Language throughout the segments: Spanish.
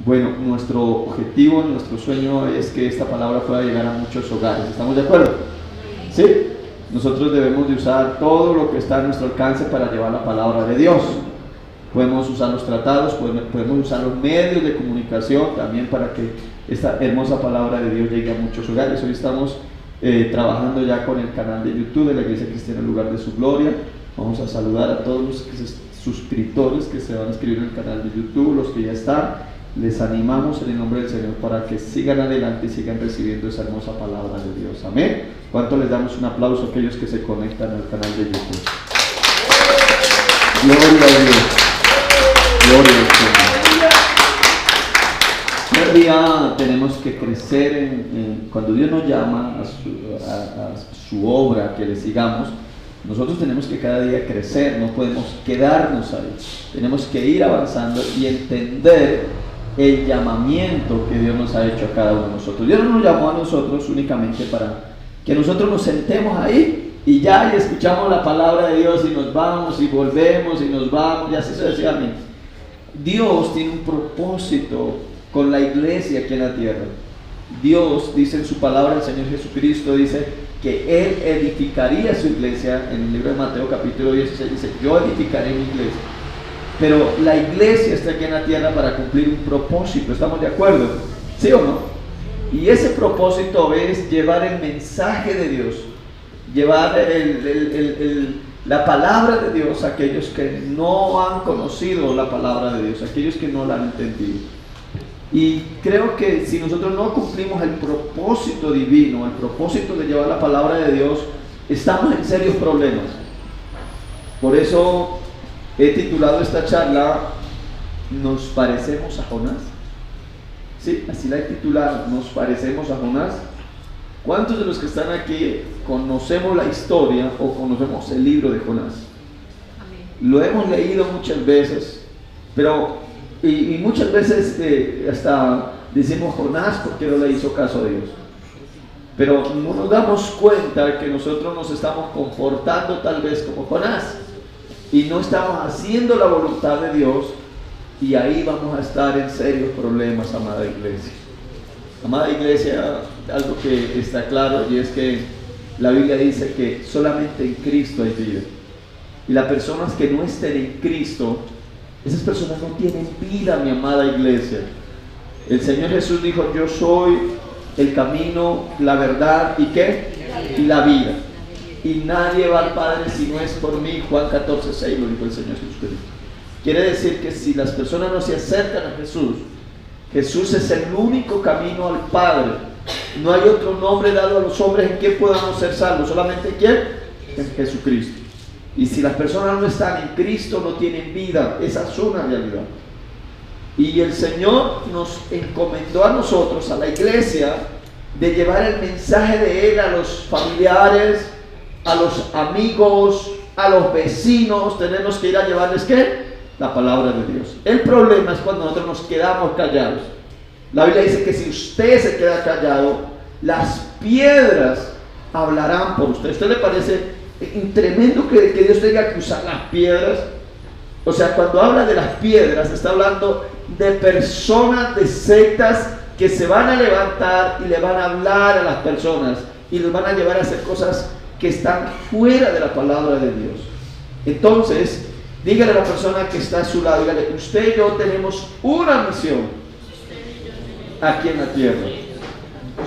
Bueno, nuestro objetivo, nuestro sueño es que esta palabra pueda llegar a muchos hogares. ¿Estamos de acuerdo? ¿Sí? Nosotros debemos de usar todo lo que está a nuestro alcance para llevar la palabra de Dios. Podemos usar los tratados, podemos usar los medios de comunicación también para que esta hermosa palabra de Dios llegue a muchos hogares. Hoy estamos trabajando ya con el canal de YouTube de la Iglesia Cristiana El Lugar de Su Gloria. Vamos a saludar a todos los suscriptores que se van a inscribir en el canal de YouTube, los que ya están. Les animamos en el nombre del Señor para que sigan adelante y sigan recibiendo esa hermosa palabra de Dios. Amén. ¿Cuánto les damos un aplauso a aquellos que se conectan al canal de YouTube? Gloria a Dios. Gloria al Señor. Cada día tenemos que crecer cuando Dios nos llama a su obra, que le sigamos. Nosotros tenemos que cada día crecer, no podemos quedarnos ahí. Tenemos que ir avanzando y entender el llamamiento que Dios nos ha hecho a cada uno de nosotros. Dios no nos llamó a nosotros únicamente para que nosotros nos sentemos ahí y ya y escuchamos la palabra de Dios y nos vamos y volvemos y nos vamos y así sucesivamente. Dios tiene un propósito con la iglesia aquí en la tierra. Dios dice en su palabra, el Señor Jesucristo dice que Él edificaría su iglesia. En el libro de Mateo capítulo 16 dice: yo edificaré mi iglesia. Pero la iglesia está aquí en la tierra para cumplir un propósito. ¿Estamos de acuerdo? ¿Sí o no? Y ese propósito es llevar el mensaje de Dios, llevar la palabra de Dios a aquellos que no han conocido la palabra de Dios, a aquellos que no la han entendido. Y creo que si nosotros no cumplimos el propósito divino, el propósito de llevar la palabra de Dios, estamos en serios problemas. Por eso he titulado esta charla ¿Nos parecemos a Jonás? Sí, así la he titulado, ¿nos parecemos a Jonás? ¿Cuántos de los que están aquí conocemos la historia o conocemos el libro de Jonás? Amén. Lo hemos leído muchas veces, pero y muchas veces hasta decimos: Jonás, ¿por qué no le hizo caso a Dios? Pero no nos damos cuenta que nosotros nos estamos comportando tal vez como Jonás y no estamos haciendo la voluntad de Dios, y ahí vamos a estar en serios problemas, amada iglesia. Amada iglesia, algo que está claro, y es que la Biblia dice que solamente en Cristo hay vida, y las personas que no estén en Cristo, esas personas no tienen vida, mi amada iglesia. El Señor Jesús dijo: yo soy el camino, la verdad y ¿qué? Y la vida. Y nadie va al Padre si no es por mí. Juan 14:6 lo dijo el Señor Jesucristo. Quiere decir que si las personas no se acercan a Jesús, Jesús es el único camino al Padre. No hay otro nombre dado a los hombres en que podamos ser salvos. ¿Solamente quién? En Jesucristo. Y si las personas no están en Cristo, no tienen vida. Esa es una realidad. Y el Señor nos encomendó a nosotros, a la iglesia, de llevar el mensaje de Él a los familiares, a los amigos, a los vecinos. Tenemos que ir a llevarles ¿qué? La palabra de Dios. El problema es cuando nosotros nos quedamos callados. La Biblia dice que si usted se queda callado, las piedras hablarán por usted. ¿A usted le parece tremendo que Dios tenga que usar las piedras? O sea, cuando habla de las piedras, está hablando de personas, de sectas que se van a levantar y le van a hablar a las personas y les van a llevar a hacer cosas que están fuera de la palabra de Dios. Entonces, dígale a la persona que está a su lado, dígale: usted y yo tenemos una misión aquí en la tierra,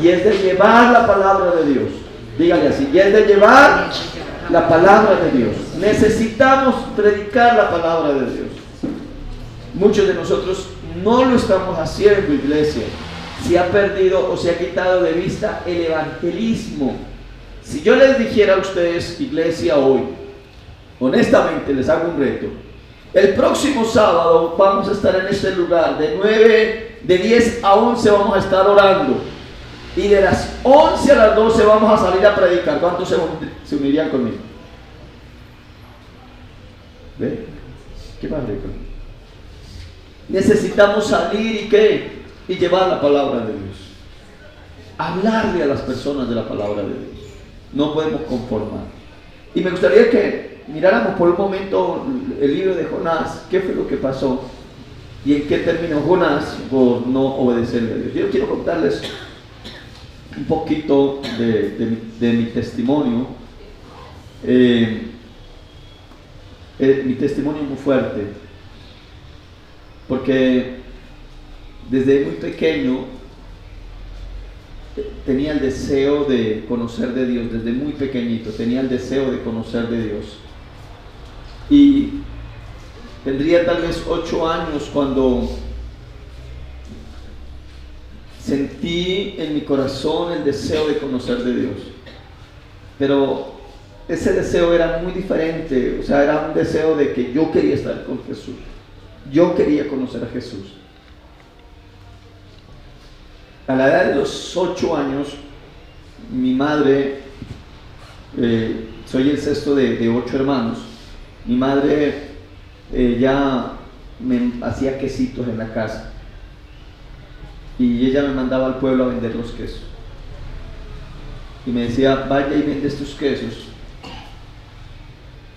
y es de llevar la palabra de Dios. Dígale así: y es de llevar la palabra de Dios. Necesitamos predicar la palabra de Dios. Muchos de nosotros no lo estamos haciendo, iglesia. Se ha perdido o se ha quitado de vista el evangelismo. Si yo les dijera a ustedes, iglesia, hoy, honestamente les hago un reto: el próximo sábado vamos a estar en este lugar de 10 a 11 vamos a estar orando, y de las 11 a las 12 vamos a salir a predicar. ¿Cuántos se unirían conmigo? ¿Ve? ¿Qué más rico? Necesitamos salir y ¿qué? Y llevar la palabra de Dios, hablarle a las personas de la palabra de Dios. No podemos conformar. Y me gustaría que miráramos por un momento el libro de Jonás. ¿Qué fue lo que pasó? ¿Y en qué terminó Jonás? Por no obedecerle a Dios. Yo quiero contarles un poquito de mi testimonio. Mi testimonio es muy fuerte, porque desde muy pequeño tenía el deseo de conocer de Dios. Desde muy pequeñito tenía el deseo de conocer de Dios, y tendría tal vez 8 años cuando sentí en mi corazón el deseo de conocer de Dios. Pero ese deseo era muy diferente, o sea, era un deseo de que yo quería estar con Jesús, yo quería conocer a Jesús. A la edad de los 8 años, mi madre, soy el sexto de 8 hermanos, mi madre ya me hacía quesitos en la casa, y ella me mandaba al pueblo a vender los quesos, y me decía: vaya y vende estos quesos,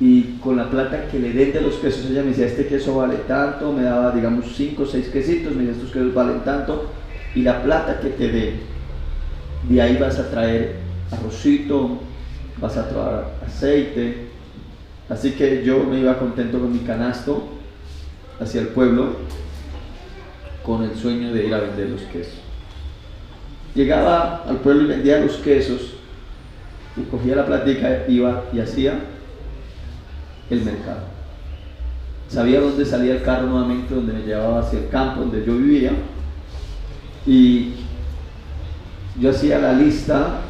y con la plata que le den de los quesos, ella me decía: este queso vale tanto, me daba digamos 5 o 6 quesitos, me decía: estos quesos valen tanto, y la plata que te dé, de ahí vas a traer arrocito, vas a traer aceite. Así que yo me iba contento con mi canasto hacia el pueblo, con el sueño de ir a vender los quesos. Llegaba al pueblo y vendía los quesos, y cogía la platica, iba y hacía el mercado. Sabía dónde salía el carro nuevamente, donde me llevaba hacia el campo donde yo vivía, y yo hacía la lista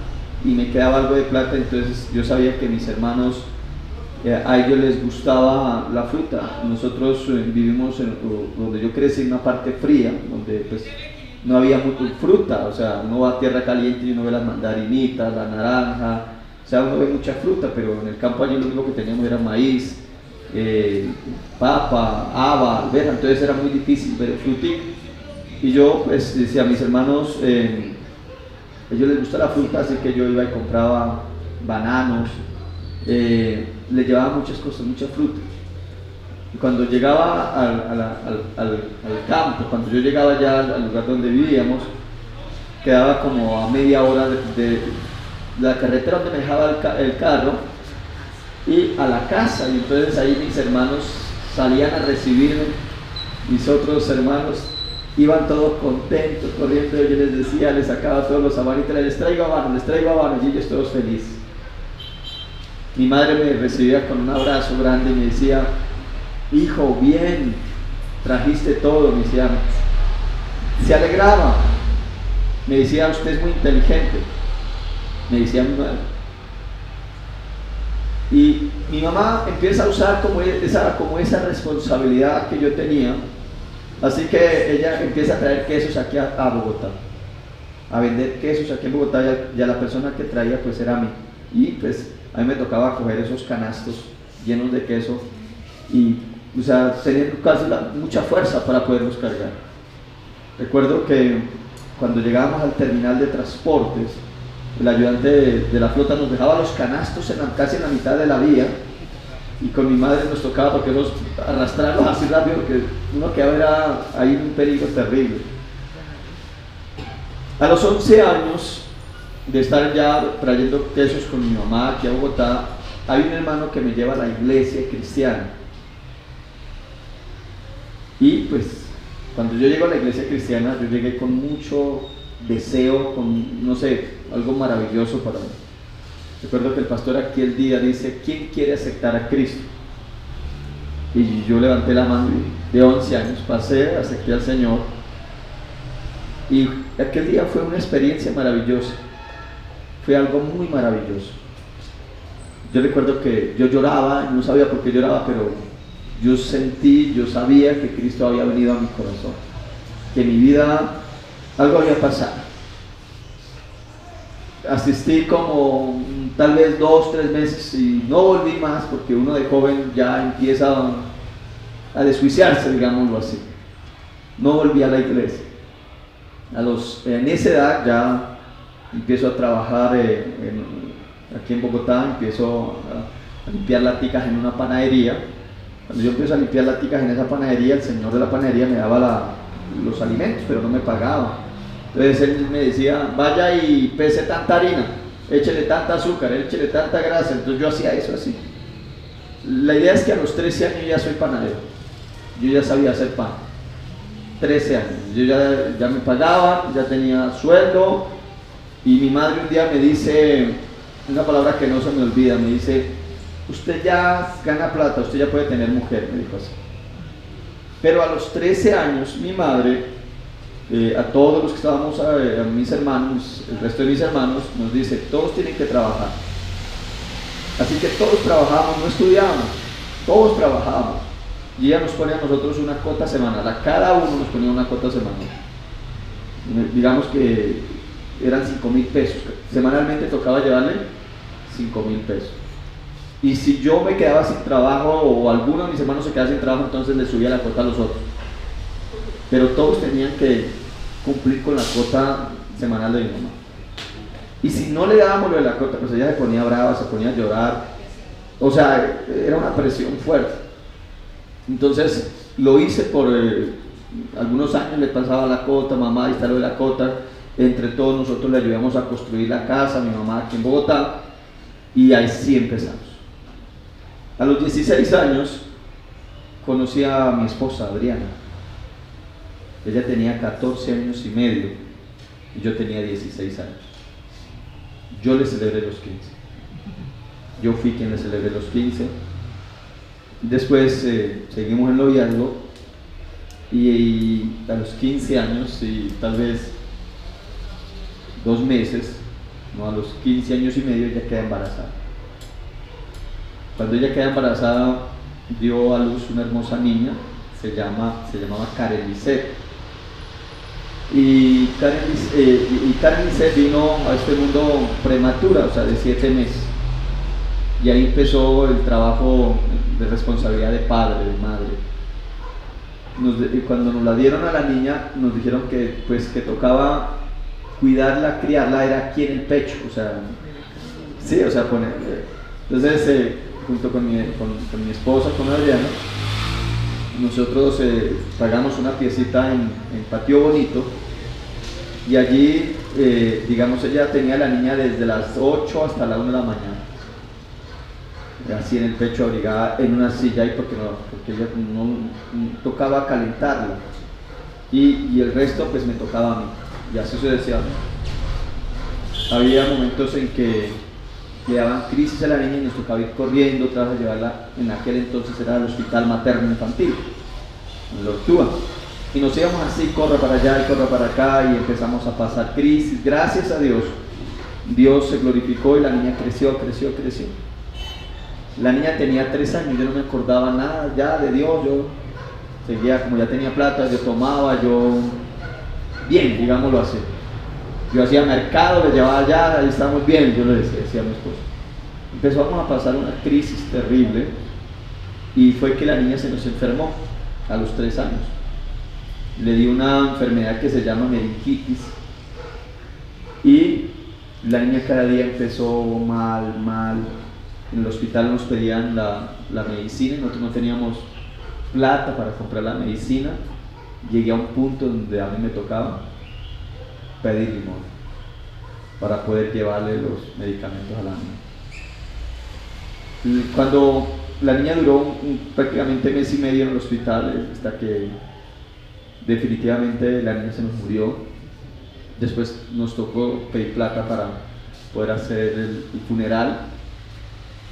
y me quedaba algo de plata. Entonces yo sabía que mis hermanos, a ellos les gustaba la fruta. Nosotros vivimos donde yo crecí, en una parte fría, donde pues no había mucha fruta. O sea, uno va a tierra caliente y uno ve las mandarinitas, la naranja, o sea, uno ve mucha fruta, pero en el campo allí lo único que teníamos era maíz, papa, haba, alberja. Entonces era muy difícil ver frutica. Y yo pues decía a mis hermanos, a ellos les gusta la fruta, así que yo iba y compraba bananos, les llevaba muchas cosas, mucha fruta. Y cuando llegaba al campo, cuando yo llegaba ya al lugar donde vivíamos, quedaba como a media hora de la carretera donde me dejaba el carro y a la casa. Y entonces ahí mis hermanos salían a recibirme, mis otros hermanos iban todos contentos, corriendo. Yo les decía, les sacaba todos los abanitos, les traigo habano, y ellos todos felices. Mi madre me recibía con un abrazo grande y me decía: hijo, bien, trajiste todo. Me decía, se alegraba, me decía: usted es muy inteligente, me decía mi madre. Y mi mamá empieza a usar como esa responsabilidad que yo tenía. Así que ella empieza a traer quesos aquí a Bogotá, a vender quesos aquí en Bogotá. Ya la persona que traía pues era a mí, y pues a mí me tocaba coger esos canastos llenos de queso y, o sea, tener casi mucha fuerza para poderlos cargar. Recuerdo que cuando llegábamos al terminal de transportes, el ayudante de la flota nos dejaba los canastos casi en la mitad de la vía, y con mi madre nos tocaba, porque los arrastrarlos así rápido, porque uno quedaba ahí en un peligro terrible. A los 11 años de estar ya trayendo quesos con mi mamá aquí a Bogotá, hay un hermano que me lleva a la iglesia cristiana. Y pues cuando yo llego a la iglesia cristiana, yo llegué con mucho deseo, con, no sé, algo maravilloso para mí. Recuerdo que el pastor aquel día dice: ¿quién quiere aceptar a Cristo? Y yo levanté la mano, de 11 años, pasé, acepté al Señor, y aquel día fue una experiencia maravillosa, fue algo muy maravilloso. Yo recuerdo que yo lloraba, no sabía por qué lloraba, pero yo sabía que Cristo había venido a mi corazón, que en mi vida algo había pasado. Asistí como tal vez 2 o 3 meses y no volví más, porque uno de joven ya empieza a desjuiciarse, digámoslo así. No volví a la iglesia. En esa edad ya empiezo a trabajar aquí en Bogotá, empiezo a limpiar laticas en una panadería, Cuando yo empiezo a limpiar laticas en esa panadería, el señor de la panadería me daba los alimentos, pero no me pagaba. Entonces él me decía, vaya y pese tanta harina, échele tanta azúcar, échele tanta grasa. Entonces yo hacía eso así. La idea es que a los 13 años ya soy panadero. Yo ya sabía hacer pan. 13 años. Yo ya me pagaban, ya tenía sueldo. Y mi madre un día me dice, una palabra que no se me olvida, me dice, usted ya gana plata, usted ya puede tener mujer, me dijo así. Pero a los 13 años mi madre, a todos los que estábamos, a mis hermanos, el resto de mis hermanos, nos dice, todos tienen que trabajar. Así que todos trabajábamos, no estudiábamos, todos trabajábamos. Y ella nos pone a nosotros una cuota semanal, a cada uno nos ponía una cuota semanal. Digamos que eran 5,000 pesos, semanalmente tocaba llevarle 5,000 pesos. Y si yo me quedaba sin trabajo o alguno de mis hermanos se quedaba sin trabajo, entonces le subía la cuota a los otros. Pero todos tenían que cumplir con la cuota semanal de mi mamá. Y si no le dábamos lo de la cuota, pues ella se ponía brava, se ponía a llorar. O sea, era una presión fuerte. Entonces lo hice por algunos años, le pasaba la cuota, mamá, ahí está lo de la cuota. Entre todos nosotros le ayudamos a construir la casa, mi mamá aquí en Bogotá, y ahí sí empezamos. A los 16 años conocí a mi esposa Adriana. Ella tenía 14 años y medio y yo tenía 16 años. Yo le celebré los 15. Yo fui quien le celebré los 15. Después seguimos en noviazgo y a los 15 años y tal vez 2 meses, no, a los 15 años y medio ella queda embarazada. Cuando ella queda embarazada dio a luz una hermosa niña, se llamaba Karen Lisset. Y Karen Lisset vino a este mundo prematura, o sea, de 7 meses. Y ahí empezó el trabajo de responsabilidad de padre, de madre. Cuando nos la dieron a la niña, nos dijeron que tocaba cuidarla, criarla, era aquí en el pecho, o sea, sí, o sea, ponerle. Entonces, junto con mi esposa, con Adriana, nosotros pagamos una piecita en Patio Bonito y allí, digamos, ella tenía a la niña desde las 8 hasta la 1 de la mañana, así en el pecho, abrigada en una silla, y porque ella no tocaba calentarla, y el resto pues me tocaba a mí, y así se decía. Había momentos en que le daban crisis a la niña y nos tocaba ir corriendo otra vez a llevarla. En aquel entonces era el hospital materno infantil, en la Ortúa, y nos íbamos así, corre para allá y corre para acá, y empezamos a pasar crisis. Gracias a Dios, Dios se glorificó y la niña creció. La niña tenía 3 años, yo no me acordaba nada ya de Dios, yo seguía, como ya tenía plata, yo tomaba, bien, digámoslo así. Yo hacía mercado, le llevaba allá, ahí estamos bien, yo le decía a mi esposa. Empezamos a pasar una crisis terrible y fue que la niña se nos enfermó a los 3 años. Le dio una enfermedad que se llama meningitis y la niña cada día empezó mal. En el hospital nos pedían la medicina y nosotros no teníamos plata para comprar la medicina. Llegué a un punto donde a mí me tocaba pedir limón para poder llevarle los medicamentos a la niña. Cuando la niña duró prácticamente 1 mes y medio en el hospital, hasta que definitivamente la niña se nos murió. Después nos tocó pedir plata para poder hacer el funeral,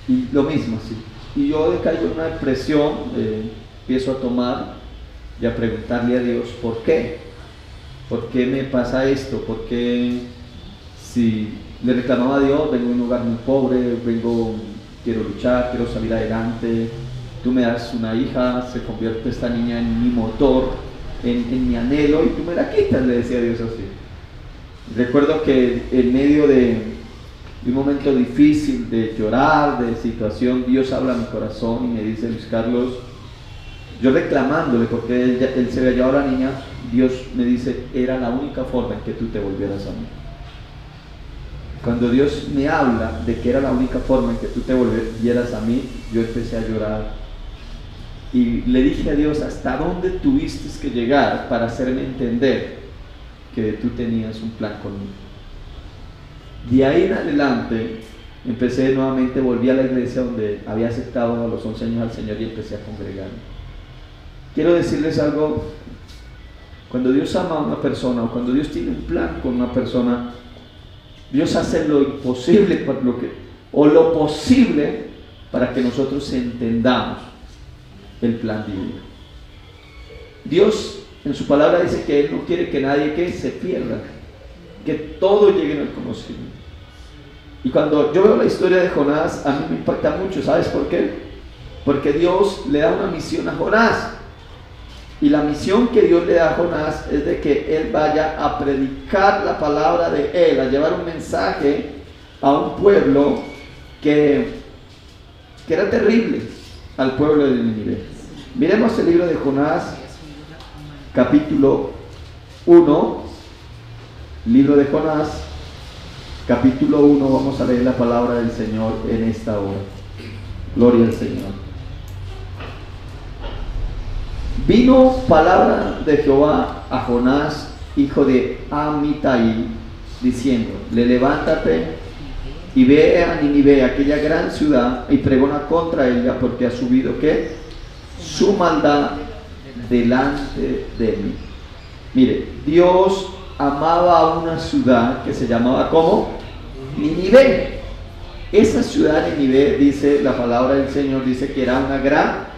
y lo mismo así. Y yo caigo en una depresión, empiezo a tomar y a preguntarle a Dios, ¿por qué? ¿Por qué me pasa esto? ¿Por qué? Si le reclamaba a Dios, vengo de un hogar muy pobre, quiero luchar, quiero salir adelante, tú me das una hija, se convierte esta niña en mi motor, en mi anhelo, y tú me la quitas, le decía a Dios así. Recuerdo que en medio de un momento difícil, de llorar, de situación, Dios habla a mi corazón y me dice, Luis Carlos, yo reclamándole porque él se había llevado a la niña, Dios me dice, era la única forma en que tú te volvieras a mí. Cuando Dios me habla de que era la única forma en que tú te volvieras a mí, yo empecé a llorar. y le dije a Dios, ¿hasta dónde tuviste que llegar para hacerme entender que tú tenías un plan conmigo? De ahí en adelante empecé nuevamente, volví a la iglesia donde había aceptado a los 11 años al Señor y empecé a congregarme. Quiero decirles algo: cuando Dios ama a una persona, o cuando Dios tiene un plan con una persona, Dios hace lo imposible lo posible para que nosotros entendamos el plan divino. Dios en su palabra dice que Él no quiere que nadie se pierda, que todo llegue al conocimiento. Y cuando yo veo la historia de Jonás, a mí me impacta mucho. ¿Sabes por qué? Porque Dios le da una misión a Jonás. Y la misión que Dios le da a Jonás es de que él vaya a predicar la palabra de Él, a llevar un mensaje a un pueblo que era terrible, al pueblo de Nínive. Miremos el libro de Jonás, capítulo 1, libro de Jonás, capítulo 1, vamos a leer la palabra del Señor en esta hora. Gloria al Señor. Vino palabra de Jehová a Jonás, hijo de Amitai, diciendo: levántate y ve a Nínive, aquella gran ciudad, y pregona contra ella, porque ha subido ¿qué? Su maldad delante de mí. Mire, Dios amaba a una ciudad que se llamaba ¿cómo? Nínive. Esa ciudad Nínive, dice la palabra del Señor, dice que era una gran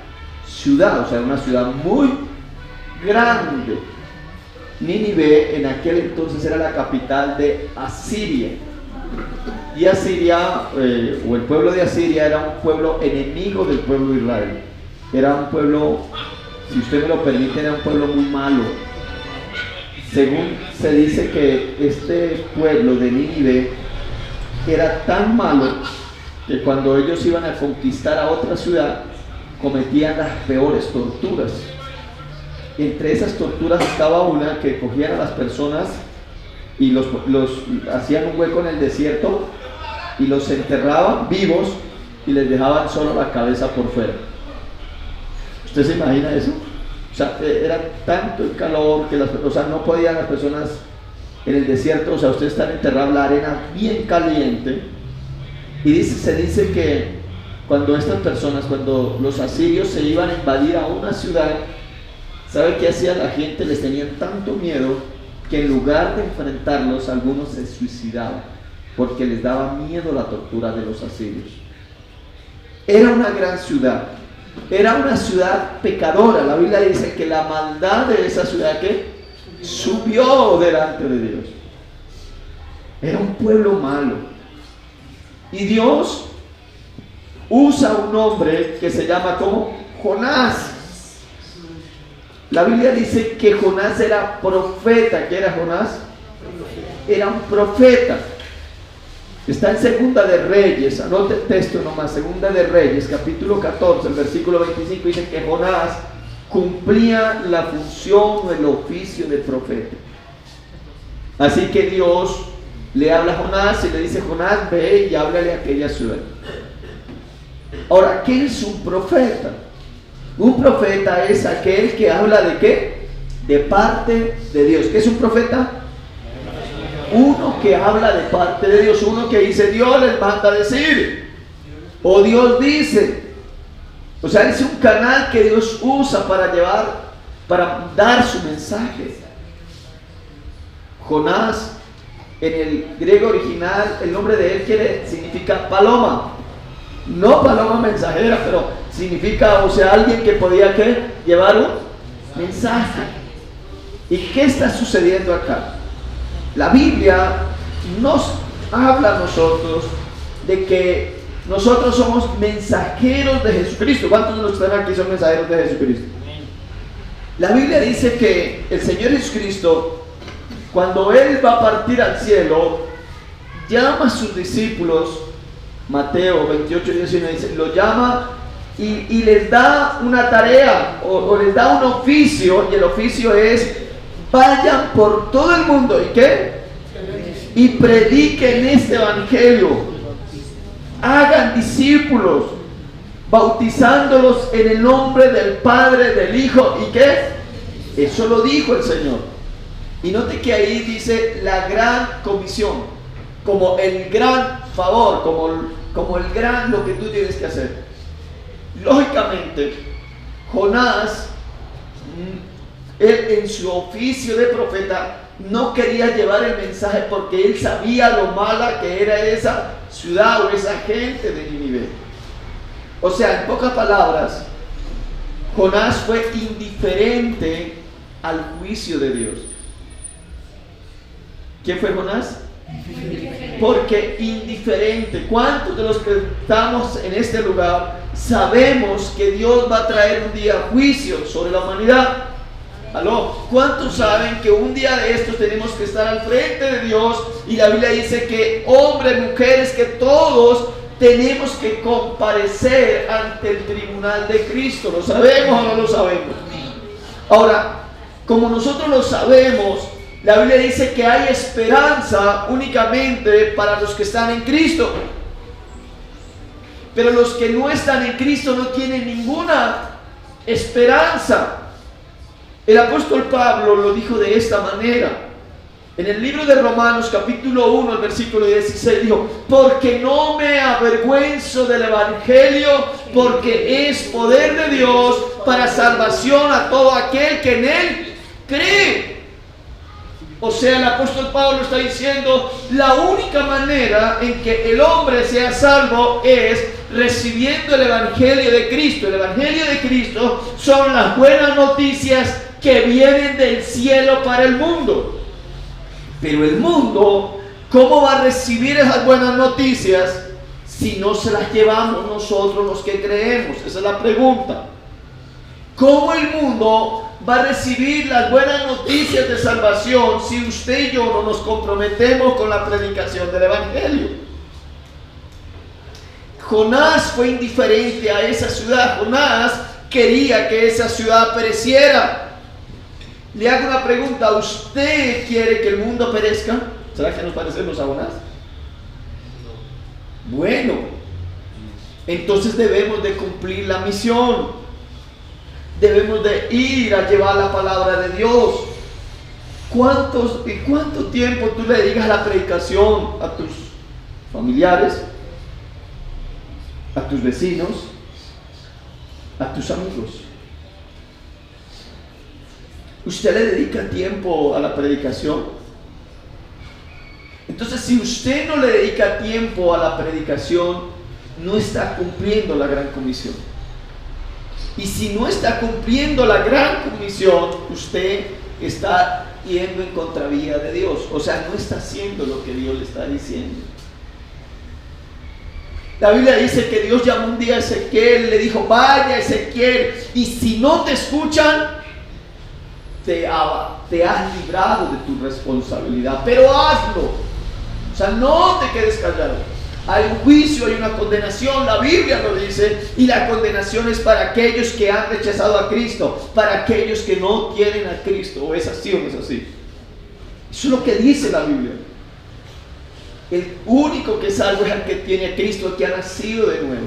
ciudad, o sea, una ciudad muy grande. Nínive en aquel entonces era la capital de Asiria, y Asiria, o el pueblo de Asiria, era un pueblo enemigo del pueblo de Israel. Era un pueblo, si usted me lo permite, era un pueblo muy malo. Según se dice que este pueblo de Nínive era tan malo que cuando ellos iban a conquistar a otra ciudad, cometían las peores torturas. Entre esas torturas estaba una que cogían a las personas y los hacían un hueco en el desierto y los enterraban vivos y les dejaban solo la cabeza por fuera. ¿Usted se imagina eso? O sea, era tanto el calor que no podían las personas en el desierto, o sea, ustedes están enterrados en la arena bien caliente. Y se dice que cuando los asirios se iban a invadir a una ciudad, ¿sabe qué hacía la gente? Les tenían tanto miedo que en lugar de enfrentarlos, algunos se suicidaban porque les daba miedo la tortura de los asirios. Era una gran ciudad, era una ciudad pecadora. La Biblia dice que la maldad de esa ciudad ¿qué? Subió delante de Dios. Era un pueblo malo, y Dios usa un hombre que se llama ¿cómo? Jonás. La Biblia dice que Jonás era profeta. ¿Qué era Jonás? Era un profeta. Está en Segunda de Reyes, anote el texto nomás, Segunda de Reyes, capítulo 14, el versículo 25, dice que Jonás cumplía la función o el oficio de profeta. Así que Dios le habla a Jonás y le dice: Jonás, ve y háblale a aquella ciudad. Ahora, ¿qué es un profeta? Un profeta es aquel que habla ¿de qué? De parte de Dios. ¿Qué es un profeta? Uno que habla de parte de Dios, uno que dice: Dios les manda a decir, o Dios dice. O sea, es un canal que Dios usa para dar su mensaje. Jonás, en el griego original, el nombre de él significa paloma. No paloma mensajera, pero significa, o sea, alguien que podía ¿qué? Llevar un mensaje. ¿Y qué está sucediendo acá? La Biblia nos habla a nosotros de que nosotros somos mensajeros de Jesucristo. ¿Cuántos de los que están aquí son mensajeros de Jesucristo? La Biblia dice que el Señor Jesucristo, cuando Él va a partir al cielo, llama a sus discípulos. Mateo 28:19 dice, lo llama y les da una tarea o les da un oficio, y el oficio es: vayan por todo el mundo y ¿qué? Y prediquen este evangelio, hagan discípulos. bautizándolos en el nombre del Padre, del Hijo, ¿y qué? Eso lo dijo el Señor. Y note que ahí dice la gran comisión, como el gran favor, como el gran lo que tú tienes que hacer. Lógicamente, Jonás, él en su oficio de profeta, no quería llevar el mensaje porque él sabía lo mala que era esa ciudad o esa gente de Nínive. O sea, en pocas palabras, Jonás fue indiferente al juicio de Dios. ¿Quién fue Jonás? Porque indiferente. ¿Cuántos de los que estamos en este lugar sabemos que Dios va a traer un día juicio sobre la humanidad? ¿Aló? ¿Cuántos saben que un día de estos tenemos que estar al frente de Dios? Y la Biblia dice que hombres, mujeres, que todos tenemos que comparecer ante el tribunal de Cristo. ¿Lo sabemos o no lo sabemos? Ahora, como nosotros lo sabemos, la Biblia dice que hay esperanza únicamente para los que están en Cristo. Pero los que no están en Cristo no tienen ninguna esperanza. El apóstol Pablo lo dijo de esta manera. En el libro de Romanos capítulo 1, el versículo 16 dijo: porque no me avergüenzo del evangelio, porque es poder de Dios para salvación a todo aquel que en él cree. O sea, el apóstol Pablo está diciendo, la única manera en que el hombre sea salvo es recibiendo el evangelio de Cristo. El evangelio de Cristo son las buenas noticias que vienen del cielo para el mundo. Pero el mundo, ¿cómo va a recibir esas buenas noticias si no se las llevamos nosotros los que creemos? Esa es la pregunta. ¿Cómo el mundo va a recibir las buenas noticias de salvación si usted y yo no nos comprometemos con la predicación del evangelio? Jonás fue indiferente a esa ciudad. Jonás quería que esa ciudad pereciera. Le hago una pregunta: ¿usted quiere que el mundo perezca? ¿Será que nos parecemos a Jonás? Bueno, entonces debemos de cumplir la misión. Debemos de ir a llevar la palabra de Dios. ¿Cuánto tiempo tú le dedicas a la predicación a tus familiares, a tus vecinos, a tus amigos? ¿Usted le dedica tiempo a la predicación? Entonces, si usted no le dedica tiempo a la predicación, no está cumpliendo la gran comisión. Y si no está cumpliendo la gran comisión, usted está yendo en contravía de Dios. O sea, no está haciendo lo que Dios le está diciendo. La Biblia dice que Dios llamó un día a Ezequiel, le dijo: vaya Ezequiel, y si no te escuchan, te has librado de tu responsabilidad, pero hazlo. O sea, no te quedes callado. Hay un juicio, hay una condenación, la Biblia lo dice, y la condenación es para aquellos que han rechazado a Cristo, para aquellos que no quieren a Cristo. ¿O es así o no es así? Eso es lo que dice la Biblia. El único que es salvo es el que tiene a Cristo, el que ha nacido de nuevo.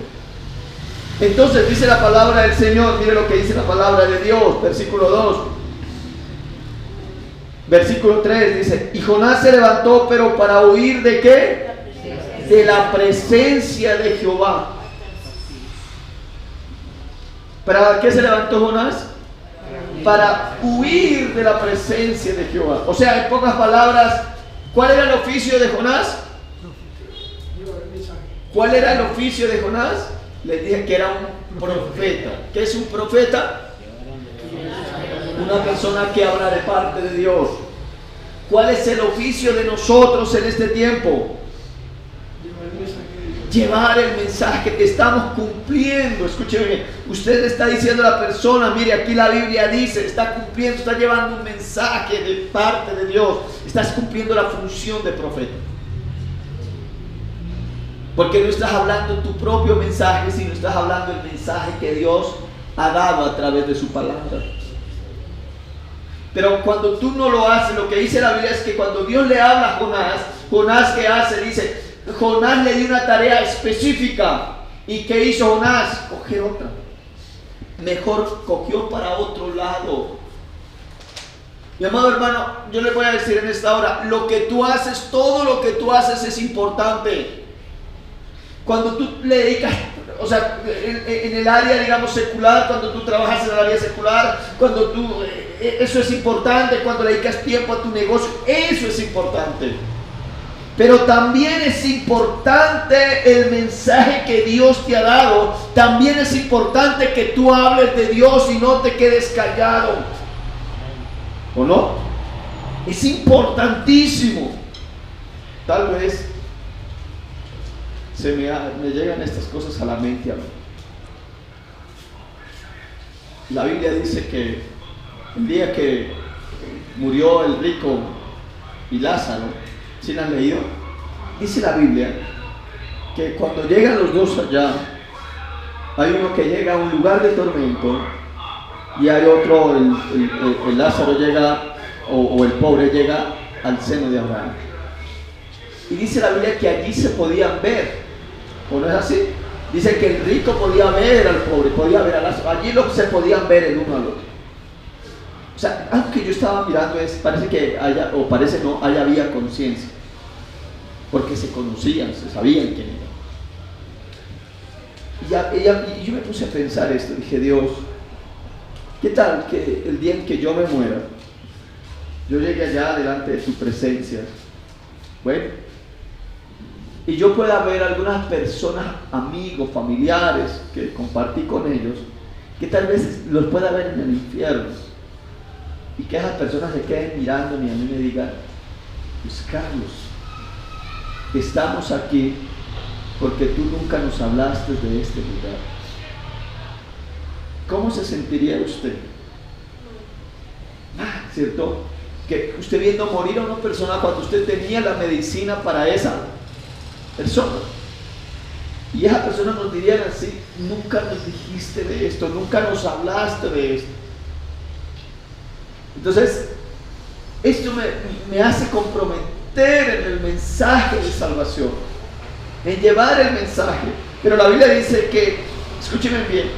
Entonces dice la palabra del Señor, mire lo que dice la palabra de Dios, versículo 2. Versículo 3 dice: y Jonás se levantó, pero para huir ¿de qué? De la presencia de Jehová. ¿Para qué se levantó Jonás? Para huir de la presencia de Jehová. O sea, en pocas palabras, ¿cuál era el oficio de Jonás? ¿Cuál era el oficio de Jonás? Les dije que era un profeta. ¿Qué es un profeta? Una persona que habla de parte de Dios. ¿Cuál es el oficio de nosotros en este tiempo? Llevar el mensaje. Estamos cumpliendo. Escúcheme bien. Usted le está diciendo a la persona: mire, aquí la Biblia dice, está cumpliendo, está llevando un mensaje de parte de Dios. Estás cumpliendo la función de profeta. Porque no estás hablando tu propio mensaje, sino estás hablando el mensaje que Dios ha dado a través de su palabra. Pero cuando tú no lo haces, lo que dice la Biblia es que cuando Dios le habla a Jonás, Jonás ¿qué hace? Dice, Jonás le dio una tarea específica. ¿Y qué hizo Jonás? Coger otra. Mejor cogió para otro lado. Mi amado hermano, yo le voy a decir en esta hora, lo que tú haces, todo lo que tú haces es importante. Cuando tú le dedicas, o sea, en el área, digamos, secular, cuando tú trabajas en el área secular, cuando tú, eso es importante, cuando le dedicas tiempo a tu negocio, eso es importante. Pero también es importante el mensaje que Dios te ha dado. También es importante que tú hables de Dios y no te quedes callado. ¿O no? Es importantísimo. Tal vez me llegan estas cosas a la mente a mí. La Biblia dice que el día que murió el rico y Lázaro, ¿sí la han leído? Dice la Biblia que cuando llegan los dos allá, hay uno que llega a un lugar de tormento y hay otro, el Lázaro llega, o el pobre llega al seno de Abraham. Y dice la Biblia que allí se podían ver, ¿o no es así? Dice que el rico podía ver al pobre, podía ver a Lázaro, allí se podían ver el uno al otro. O sea, algo que yo estaba mirando es, parece que haya, o parece no, haya había conciencia, porque se conocían, se sabían quién era. Y yo me puse a pensar esto, dije, Dios, ¿qué tal que el día en que yo me muera, yo llegue allá delante de tu presencia, bueno, y yo pueda ver algunas personas, amigos, familiares, que compartí con ellos, que tal vez los pueda ver en el infierno? Y que esas personas se queden mirándome y a mí me digan, pues Carlos, estamos aquí porque tú nunca nos hablaste de este lugar. ¿Cómo se sentiría usted? ¿Cierto? Que usted viendo morir a una persona cuando usted tenía la medicina para esa persona. Y esa persona nos diría así, nunca nos dijiste de esto, nunca nos hablaste de esto. Entonces, esto me hace comprometer en el mensaje de salvación, en llevar el mensaje. Pero la Biblia dice que, escúchenme bien,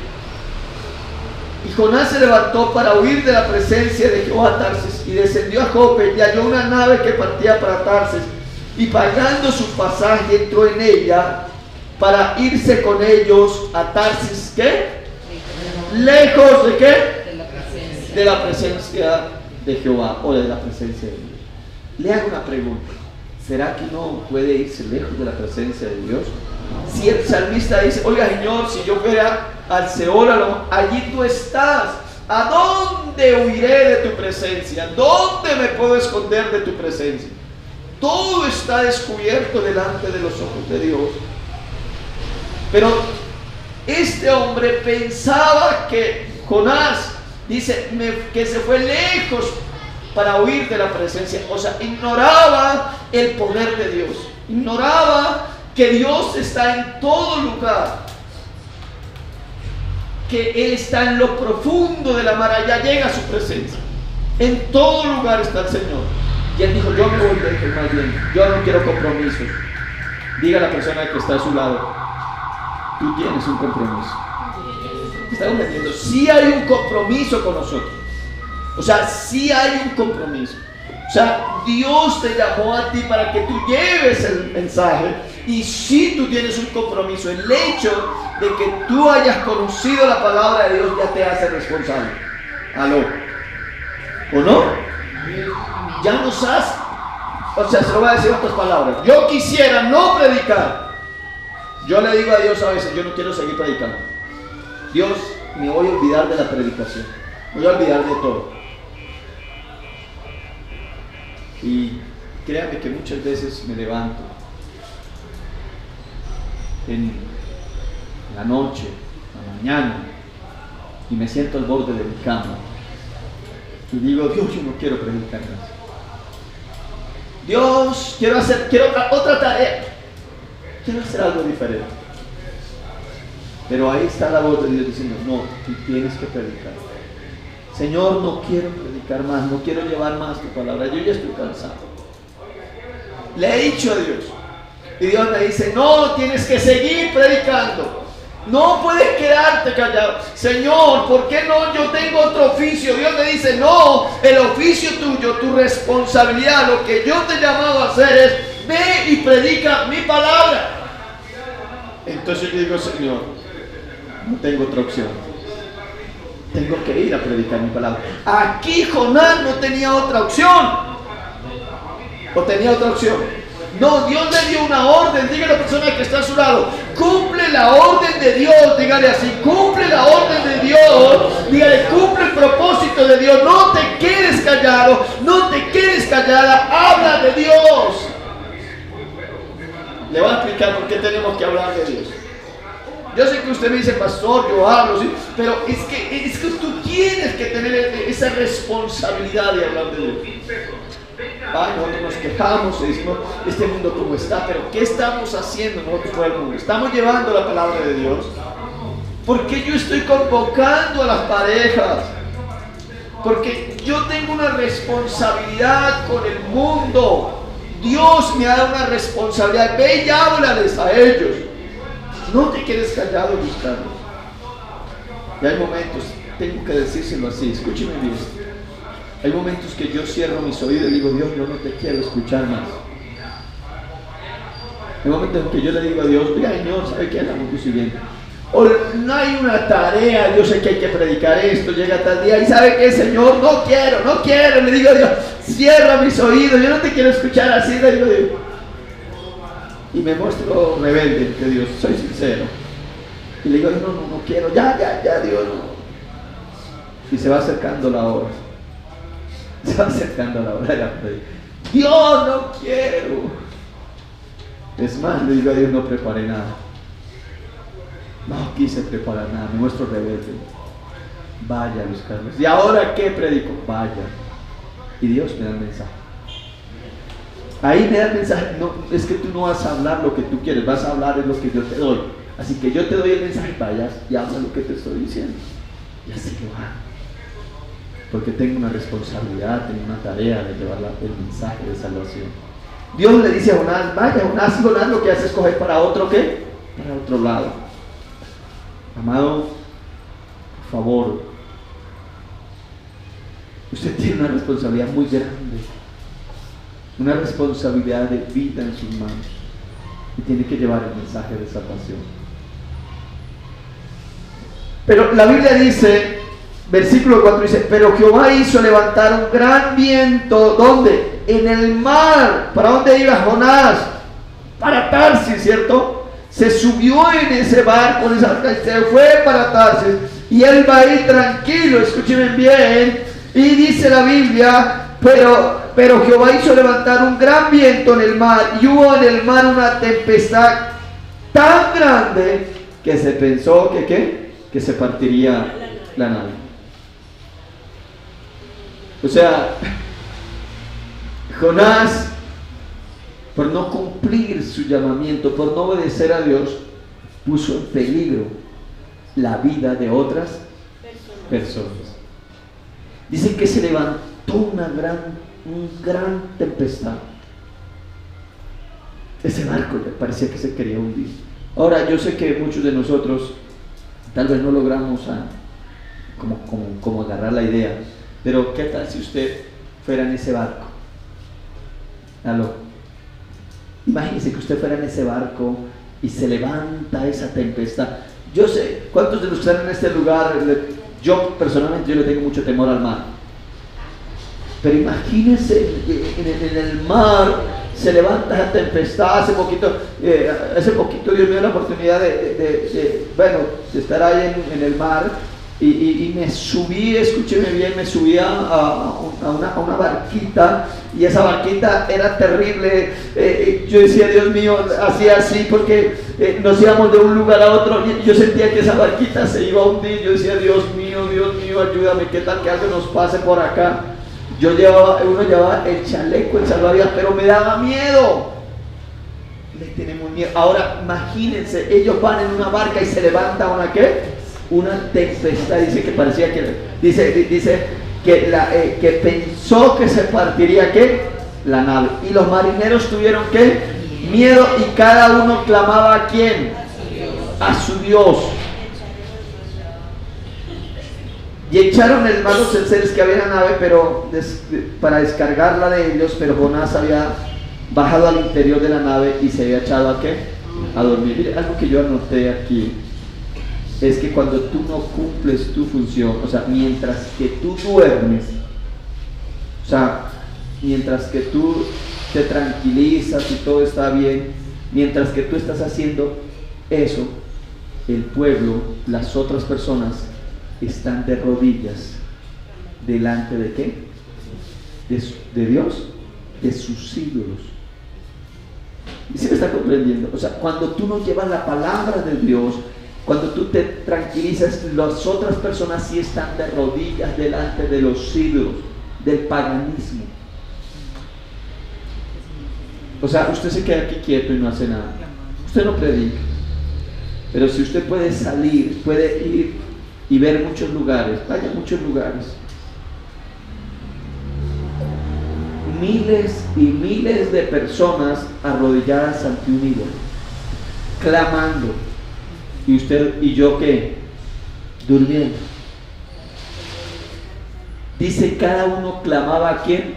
y Jonás se levantó para huir de la presencia de Jehová a Tarsis, y descendió a Jope y halló una nave que partía para Tarsis, y pagando su pasaje entró en ella para irse con ellos a Tarsis. ¿Qué? Lejos de qué? De la presencia de Jehová, o de la presencia de Dios. Le hago una pregunta, ¿será que uno puede irse lejos de la presencia de Dios? Si el salmista dice, oiga Señor, si yo fuera al Seol, allí tú estás, ¿a dónde huiré de tu presencia? ¿Dónde me puedo esconder de tu presencia? Todo está descubierto delante de los ojos de Dios. Pero este hombre pensaba que Jonás, dice que se fue lejos para huir de la presencia. O sea, ignoraba el poder de Dios. Ignoraba que Dios está en todo lugar. Que Él está en lo profundo de la mar. Allá llega a su presencia. En todo lugar está el Señor. Y Él dijo, yo me voy lejos más bien. Yo no quiero compromisos. Diga a la persona que está a su lado, tú tienes un compromiso. Estamos entendiendo, sí hay un compromiso con nosotros. O sea, sí hay un compromiso. O sea, Dios te llamó a ti para que tú lleves el mensaje. Y sí tú tienes un compromiso. El hecho de que tú hayas conocido la palabra de Dios ya te hace responsable. ¿Aló? ¿O no? Ya nos hace. O sea, se lo voy a decir en otras palabras. Yo quisiera no predicar. Yo le digo a Dios a veces, yo no quiero seguir predicando. Dios, me voy a olvidar de la predicación, me voy a olvidar de todo. Y créanme que muchas veces me levanto en la noche, en la mañana, y me siento al borde de mi cama y digo, Dios, yo no quiero predicar más. Dios, quiero otra tarea, quiero hacer algo diferente. Pero ahí está la voz de Dios diciendo, no, tú tienes que predicar. Señor, no quiero predicar más, no quiero llevar más tu palabra, yo ya estoy cansado. Le he dicho a Dios, y Dios me dice, no, tienes que seguir predicando. No puedes quedarte callado. Señor, ¿por qué no? Yo tengo otro oficio. Dios me dice, no, el oficio tuyo, tu responsabilidad, lo que yo te he llamado a hacer es, ve y predica mi palabra. Entonces yo digo, Señor, no tengo otra opción. Tengo que ir a predicar mi palabra. Aquí Jonás no tenía otra opción. ¿O tenía otra opción? No, Dios le dio una orden. Dígale a la persona que está a su lado, cumple la orden de Dios. Dígale así, cumple la orden de Dios. Dígale, cumple el propósito de Dios. No te quedes callado, no te quedes callada. Habla de Dios. Le voy a explicar por qué tenemos que hablar de Dios. Yo sé que usted me dice, pastor, yo hablo, ¿sí? Pero es que tú tienes que tener esa responsabilidad de hablar de Dios. Ay, nosotros nos quejamos y decimos, este mundo como está, pero ¿qué estamos haciendo nosotros por el mundo? ¿Estamos llevando la palabra de Dios? ¿Por qué yo estoy convocando a las parejas? Porque yo tengo una responsabilidad con el mundo. Dios me ha dado una responsabilidad. Ve y háblales a ellos. No te quedes callado buscando. Y hay momentos, tengo que decírselo así, escúcheme bien. Hay momentos que yo cierro mis oídos y digo, Dios, yo no te quiero escuchar más. Hay momentos en que yo le digo a Dios, mira, Señor, ¿sabe qué? Estamos siguiendo. O no hay una tarea, yo sé que hay que predicar esto, llega tal día, y ¿sabe qué, Señor? No quiero. Le digo a Dios, cierra mis oídos, yo no te quiero escuchar así, le digo a Dios. Y me muestro rebelde ante Dios, soy sincero. Y le digo, no quiero, ya, Dios, no. Y se va acercando la hora. Se va acercando la hora de la predica. Dios, no quiero. Es más, le digo a Dios, no preparé nada. No quise preparar nada, me muestro rebelde. Vaya a buscarlos. ¿Y ahora qué predico? Vaya. Y Dios me da el mensaje. Ahí me da el mensaje. No, es que tú no vas a hablar lo que tú quieres, vas a hablar de lo que yo te doy. Así que yo te doy el mensaje, vayas y habla lo que te estoy diciendo. Y así lo hago. Porque tengo una responsabilidad, tengo una tarea de llevar el mensaje de salvación. Dios le dice a Jonás, vaya Jonás, lo que haces es coger para otro, ¿qué? Para otro lado. Amado, por favor, usted tiene una responsabilidad muy grande, una responsabilidad de vida en sus manos, y tiene que llevar el mensaje de salvación. Pero la Biblia dice, versículo 4 dice, pero Jehová hizo levantar un gran viento, ¿dónde? En el mar. ¿Para dónde iba Jonás? Para Tarsis, ¿cierto? Se subió en ese barco, en esa barca, se fue para Tarsis, y él va ahí tranquilo, escúchenme bien, y dice la Biblia, pero Jehová hizo levantar un gran viento en el mar, y hubo en el mar una tempestad tan grande, que se pensó que se partiría la nave. O sea, Jonás, por no cumplir su llamamiento, por no obedecer a Dios, puso en peligro la vida de otras personas. Dice que se levantó una gran tempestad. Ese barco parecía que se quería hundir. Ahora, yo sé que muchos de nosotros tal vez no logramos como agarrar la idea, pero ¿qué tal si usted fuera en ese barco? ¿Aló? Imagínese que usted fuera en ese barco y se levanta esa tempestad. Yo sé, ¿cuántos de los que están en este lugar? Yo personalmente yo le tengo mucho temor al mar. Pero imagínese en el mar se levanta esa tempestad. Hace poquito Dios me dio la oportunidad de estar ahí en el mar. Y me subí, escúcheme bien, me subí a una barquita, y esa barquita era terrible. Yo decía, Dios mío, hacía así porque nos íbamos de un lugar a otro, y yo sentía que esa barquita se iba a hundir. Yo decía, Dios mío, ayúdame, qué tal que algo nos pase por acá. Uno llevaba el chaleco, el salvavidas, pero me daba miedo. Le tenemos miedo. Ahora imagínense, ellos van en una barca y se levanta una tempestad. Dice que parecía que dice que pensó que se partiría la nave, y los marineros tuvieron miedo, y cada uno clamaba a quién, a su Dios. Y echaron hermanos los enseres que había en la nave, pero para descargarla de ellos, pero Jonás había bajado al interior de la nave y se había echado ¿a qué? A dormir. Mire, algo que yo anoté aquí es que cuando tú no cumples tu función, o sea, mientras que tú duermes, o sea, mientras que tú te tranquilizas y todo está bien, mientras que tú estás haciendo eso, el pueblo, las otras personas están de rodillas delante de ¿qué? De Dios, de sus ídolos. ¿Y si me está comprendiendo? O sea, cuando tú no llevas la palabra de Dios, cuando tú te tranquilizas, las otras personas sí están de rodillas delante de los ídolos, del paganismo. O sea, usted se queda aquí quieto y no hace nada. Usted no predica. Pero si usted puede salir, puede ir y ver muchos lugares, vaya a muchos lugares. Miles y miles de personas arrodilladas ante un ídolo, clamando. Y usted y yo, ¿qué? Durmiendo. Dice, cada uno clamaba ¿a quién?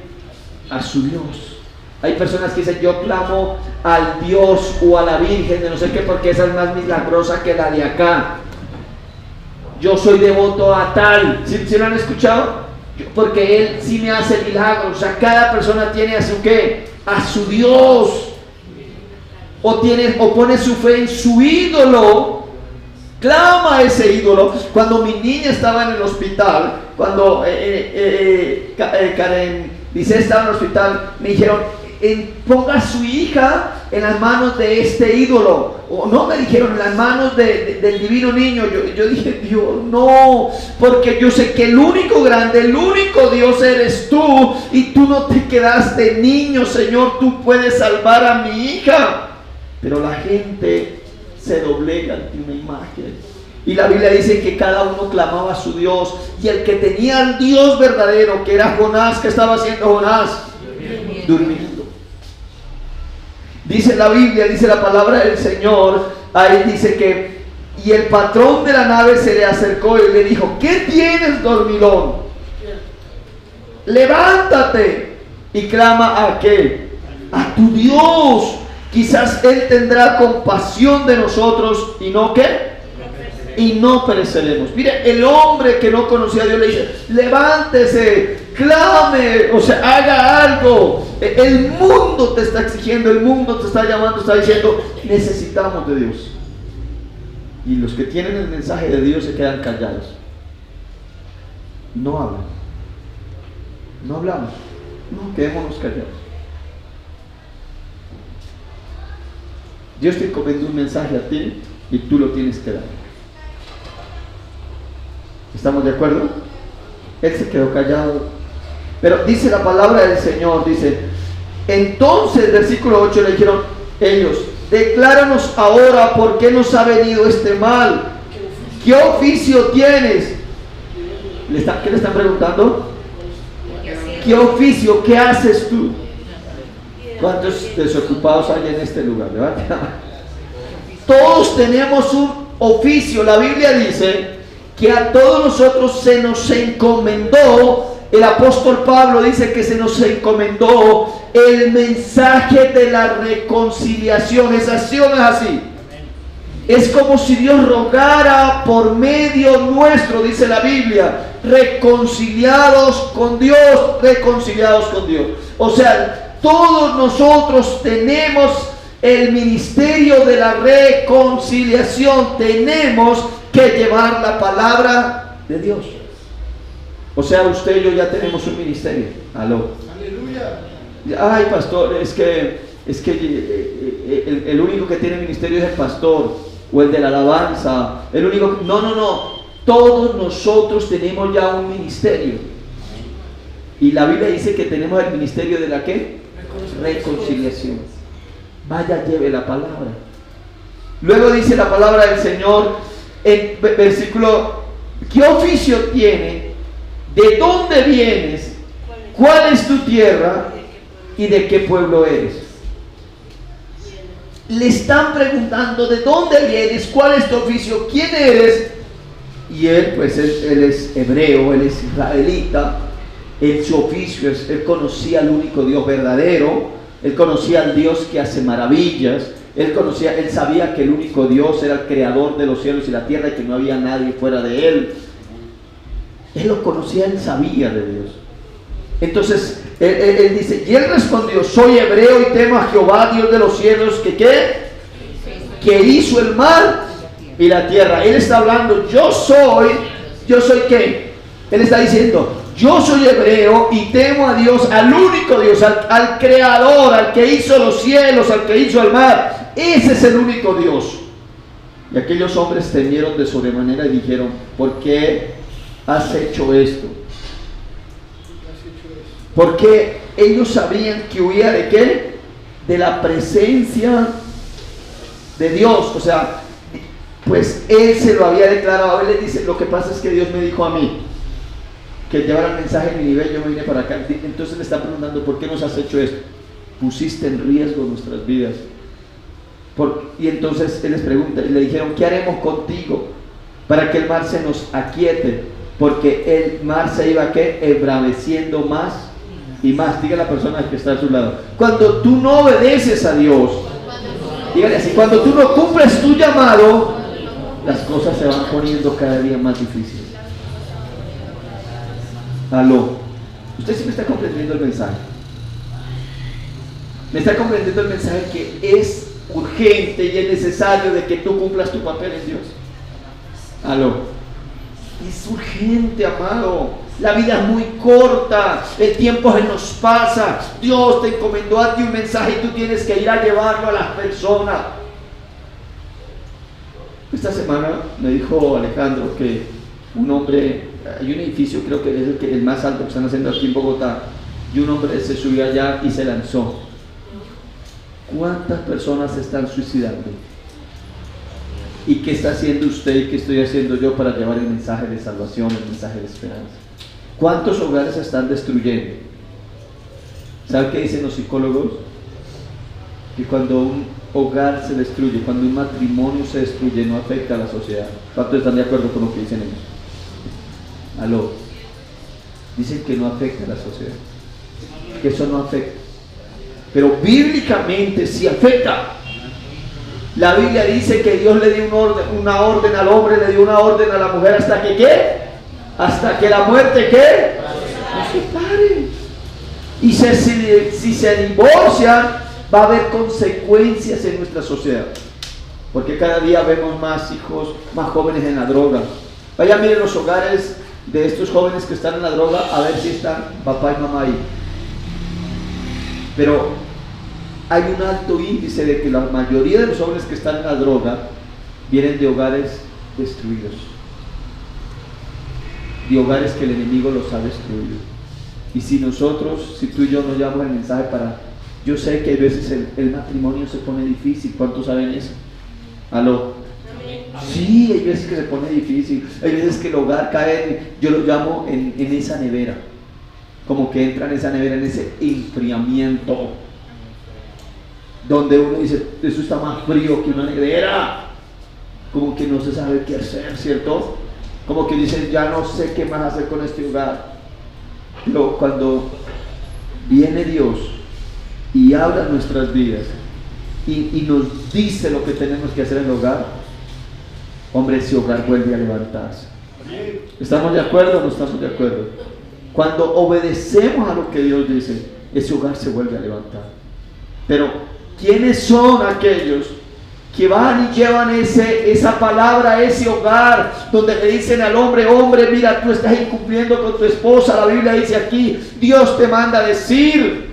A su Dios. Hay personas que dicen, yo clamo al Dios o a la Virgen de no sé qué, porque esa es más milagrosa que la de acá. Yo soy devoto a tal. ¿Sí lo han escuchado? Porque Él sí me hace milagros. O sea, cada persona tiene a su ¿qué? A su Dios. O pone su fe en su ídolo. Clama a ese ídolo. Cuando mi niña estaba en el hospital, cuando Karen dice estaba en el hospital, me dijeron, ponga a su hija en las manos de este ídolo. O no, me dijeron, en las manos del divino niño. Yo dije, Dios, no, porque yo sé que el único grande, el único Dios eres tú, y tú no te quedaste niño, Señor, tú puedes salvar a mi hija. Pero la gente se doblega ante una imagen. Y la Biblia dice que cada uno clamaba a su Dios, y el que tenía al Dios verdadero, que era Jonás, ¿qué estaba haciendo Jonás? Durmiendo. Dice la Biblia, dice la palabra del Señor, ahí dice que, y el patrón de la nave se le acercó y le dijo, ¿qué tienes, dormilón? Levántate y clama ¿a qué? A tu Dios. Quizás Él tendrá compasión de nosotros y no ¿qué? Y no pereceremos. Mire, el hombre que no conocía a Dios le dice, levántese, clame, o sea, haga algo. El mundo te está exigiendo, el mundo te está llamando, está diciendo, necesitamos de Dios. Y los que tienen el mensaje de Dios se quedan callados. No hablan. No hablamos. No, quedémonos callados. Dios te encomienda un mensaje a ti y tú lo tienes que dar. ¿Estamos de acuerdo? Él se quedó callado. Pero dice la palabra del Señor, dice, entonces, versículo 8, le dijeron ellos, decláranos ahora por qué nos ha venido este mal. ¿Qué oficio tienes? ¿Qué le están preguntando? ¿Qué oficio? ¿Qué haces tú? ¿Cuántos desocupados hay en este lugar? Levante la mano. Todos tenemos un oficio. La Biblia dice que a todos nosotros se nos encomendó. El apóstol Pablo dice que se nos encomendó el mensaje de la reconciliación. ¿Es así o no es así? Es como si Dios rogara por medio nuestro, dice la Biblia, reconciliados con Dios, reconciliados con Dios. O sea, todos nosotros tenemos el ministerio de la reconciliación. Tenemos que llevar la palabra de Dios. O sea, usted y yo ya tenemos un ministerio. Aló. Aleluya. Ay, pastor, es que el único que tiene ministerio es el pastor o el de la alabanza. El único. No. Todos nosotros tenemos ya un ministerio. Y la Biblia dice que tenemos el ministerio de la ¿qué? Reconciliación. Vaya, lleve la palabra. Luego dice la palabra del Señor en versículo, ¿qué oficio tiene? ¿De dónde vienes? ¿Cuál es tu tierra? ¿Y de qué pueblo eres? le están preguntando de dónde vienes, cuál es tu oficio, quién eres. Y él, pues él es hebreo, él es israelita. En su oficio, él conocía al único Dios verdadero, él conocía al Dios que hace maravillas, él sabía que el único Dios era el creador de los cielos y la tierra y que no había nadie fuera de él. Él lo conocía, él sabía de Dios. Entonces, él dice, y él respondió, soy hebreo y temo a Jehová, Dios de los cielos, que ¿qué? Que hizo el mar y la tierra. Él está hablando, yo soy ¿qué? Él está diciendo, yo soy hebreo y temo a Dios, al único Dios, al creador, al que hizo los cielos, al que hizo el mar. Ese es el único Dios. Y aquellos hombres temieron de sobremanera y dijeron, ¿por qué has hecho esto? Porque ellos sabían que huía de ¿qué? De la presencia de Dios. O sea, pues él se lo había declarado. Él les dice, lo que pasa es que Dios me dijo a mí que llevara el mensaje a mi nivel, yo me vine para acá. Entonces le están preguntando, ¿por qué nos has hecho esto? Pusiste en riesgo nuestras vidas. Y entonces él les pregunta, y le dijeron, ¿qué haremos contigo para que el mar se nos aquiete? Porque el mar se iba ¿qué? Embraveciendo más y más. Diga la persona que está a su lado, cuando tú no obedeces a Dios, dígale así, cuando tú no cumples tu llamado, las cosas se van poniendo cada día más difíciles. Aló, usted sí me está comprendiendo el mensaje. Me está comprendiendo el mensaje que es urgente y es necesario de que tú cumplas tu papel en Dios. Aló, es urgente, amado. La vida es muy corta, el tiempo se nos pasa. Dios te encomendó a ti un mensaje y tú tienes que ir a llevarlo a las personas. Esta semana me dijo Alejandro que un hombre, hay un edificio, creo que es el más alto que están haciendo aquí en Bogotá, y un hombre se subió allá y se lanzó. ¿Cuántas personas se están suicidando? ¿Y qué está haciendo usted y qué estoy haciendo yo para llevar el mensaje de salvación, el mensaje de esperanza? ¿Cuántos hogares se están destruyendo? ¿Sabe qué dicen los psicólogos? Que cuando un hogar se destruye, cuando un matrimonio se destruye, no afecta a la sociedad. ¿Cuántos están de acuerdo con lo que dicen ellos? Aló, dicen que no afecta a la sociedad, que eso no afecta, pero bíblicamente sí afecta. La Biblia dice que Dios le dio una orden al hombre, le dio una orden a la mujer hasta que ¿qué? Hasta que la muerte ¿qué? No se pare. Y si se divorcian, va a haber consecuencias en nuestra sociedad, porque cada día vemos más hijos, más jóvenes en la droga. Vaya, miren los hogares de estos jóvenes que están en la droga, a ver si están papá y mamá ahí. Pero hay un alto índice de que la mayoría de los jóvenes que están en la droga vienen de hogares destruidos, de hogares que el enemigo los ha destruido. Y si tú y yo nos llevamos el mensaje para... Yo sé que a veces el matrimonio se pone difícil. ¿Cuántos saben eso? ¿Aló? Sí, hay veces que se pone difícil. Hay veces que el hogar cae, yo lo llamo en esa nevera. Como que entra en esa nevera, en ese enfriamiento, donde uno dice, eso está más frío que una nevera. Como que no se sabe qué hacer, ¿cierto? Como que dicen, ya no sé qué más hacer con este hogar. Pero cuando viene Dios y habla nuestras vidas y nos dice lo que tenemos que hacer en el hogar, hombre, ese hogar vuelve a levantarse. ¿Estamos de acuerdo o no estamos de acuerdo? Cuando obedecemos a lo que Dios dice, ese hogar se vuelve a levantar. Pero ¿quiénes son aquellos que van y llevan esa palabra a ese hogar, donde le dicen al hombre, hombre, mira, tú estás incumpliendo con tu esposa? La Biblia dice aquí, Dios te manda a decir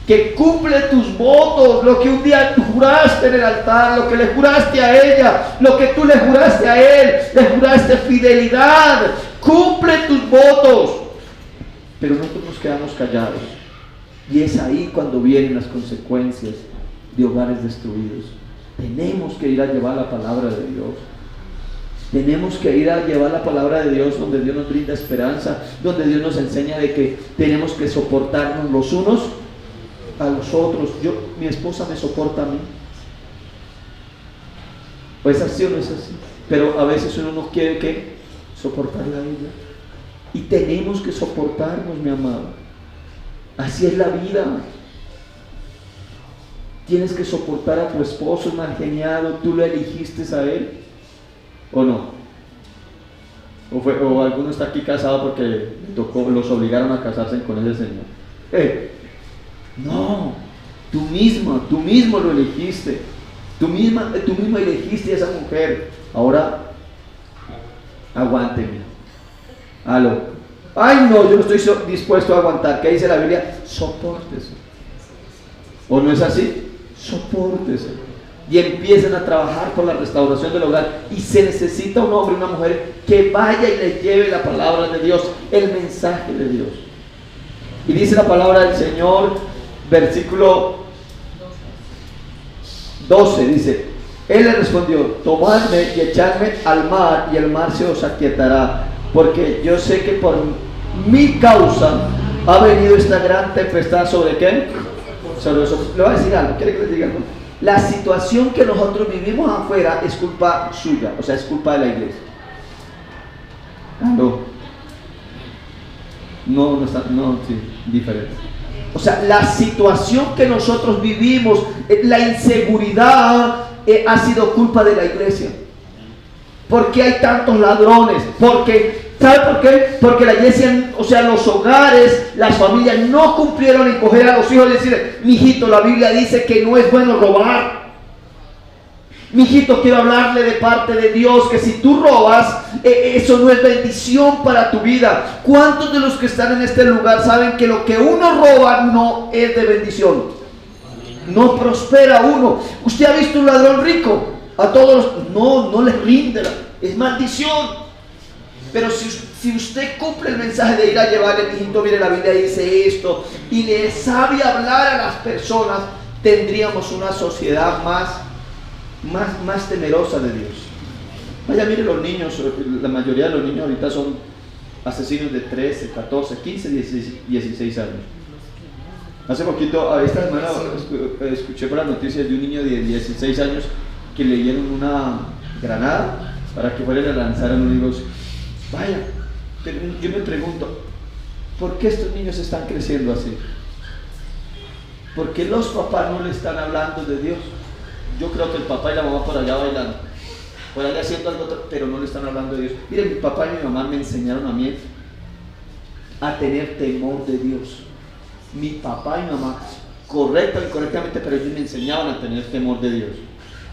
que cumple tus votos, lo que un día tú juraste en el altar, lo que le juraste a ella, lo que tú le juraste a él, le juraste fidelidad, cumple tus votos. Pero nosotros nos quedamos callados, y es ahí cuando vienen las consecuencias de hogares destruidos. Tenemos que ir a llevar la palabra de Dios. Tenemos que ir a llevar la palabra de Dios, donde Dios nos brinda esperanza, donde Dios nos enseña de que tenemos que soportarnos los unos a los otros. Mi esposa me soporta a mí. ¿O es así o no es así? Pero a veces uno no quiere que soportarla a ella. Y tenemos que soportarnos, mi amado. Así es la vida. Tienes que soportar a tu esposo mal geniado. ¿Tú lo elegiste a él? ¿O no? ¿O alguno está aquí casado porque los obligaron a casarse con ese señor? No, tú mismo lo elegiste. Tú mismo elegiste a esa mujer. Ahora, aguánteme. Aló. Ay, no, yo no estoy dispuesto a aguantar. ¿Qué dice la Biblia? Sopórtese. ¿O no es así? Sopórtese. Y empiecen a trabajar por la restauración del hogar. Y se necesita un hombre y una mujer que vaya y le lleve la palabra de Dios, el mensaje de Dios. Y dice la palabra del Señor, versículo 12, dice: Él le respondió: tomadme y echadme al mar, y el mar se os aquietará, porque yo sé que por mi causa ha venido esta gran tempestad. ¿Sobre qué? Sobre eso. Le voy a decir algo. ¿Quiere que les diga algo? La situación que nosotros vivimos afuera es culpa suya, o sea, es culpa de la iglesia. No está, no, sí, diferente. O sea, la situación que nosotros vivimos, la inseguridad, ha sido culpa de la iglesia. ¿Por qué hay tantos ladrones? ¿Sabe por qué? Porque la iglesia, o sea, los hogares, las familias no cumplieron en coger a los hijos y decirle: mijito, la Biblia dice que no es bueno robar. Mijito, quiero hablarle de parte de Dios, que si tú robas, eso no es bendición para tu vida. ¿Cuántos de los que están en este lugar saben que lo que uno roba no es de bendición? No prospera uno. ¿Usted ha visto un ladrón rico? A todos no les rinde, es maldición. Pero si usted cumple el mensaje de ir a llevarle: mijito, mire, la Biblia dice esto, y le sabe hablar a las personas, tendríamos una sociedad más temerosa de Dios. Vaya, mire los niños, la mayoría de los niños ahorita son asesinos de 13, 14, 15, 16 años. Hace poquito, esta semana, escuché por las noticias de un niño de 16 años que le dieron una granada para que fuera a lanzar a unos hijos. Vaya, pero yo me pregunto, ¿por qué estos niños están creciendo así? ¿Por qué los papás no le están hablando de Dios? Yo creo que el papá y la mamá por allá bailando, por allá haciendo algo, pero no le están hablando de Dios. Miren, mi papá y mi mamá me enseñaron a mí a tener temor de Dios. Mi papá y mi mamá, correcta o incorrectamente, pero ellos me enseñaban a tener temor de Dios.